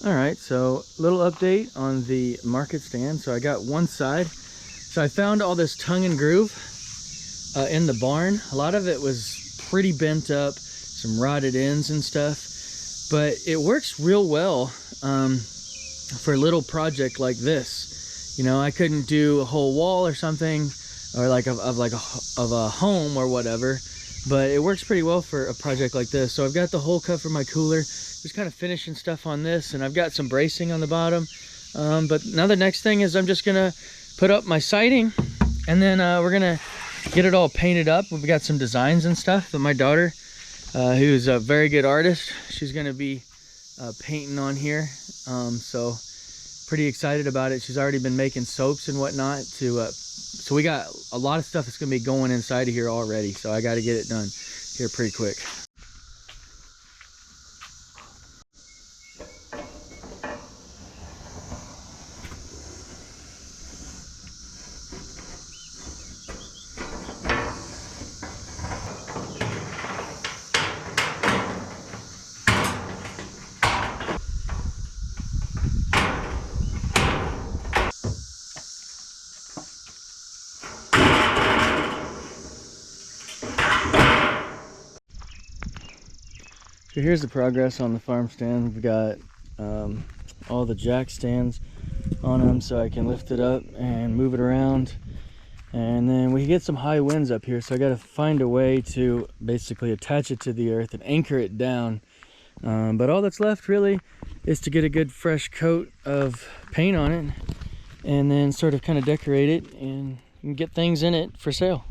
All right, so little update on the market stand. So I got one side. So I found all this tongue and groove in the barn. A lot of it was pretty bent up, some rotted ends and stuff, but it works real well for a little project like this. You know, I couldn't do a whole wall or something, or like of a home or whatever, but it works pretty well for a project like this. So I've got the hole cut for my cooler, just kind of finishing stuff on this, and I've got some bracing on the bottom. But now the next thing is I'm just gonna put up my siding, and then we're gonna get it all painted up. We've got some designs and stuff, but my daughter, who's a very good artist, she's gonna be painting on here. So pretty excited about it. She's already been making soaps and whatnot to so we got a lot of stuff that's gonna be going inside of here already, so I got to get it done here pretty quick. So here's the progress on the farm stand. We've got all the jack stands on them so I can lift it up and move it around. And then we get some high winds up here, so I got to find a way to basically attach it to the earth and anchor it down. But all that's left really is to get a good fresh coat of paint on it and then sort of kind of decorate it and get things in it for sale.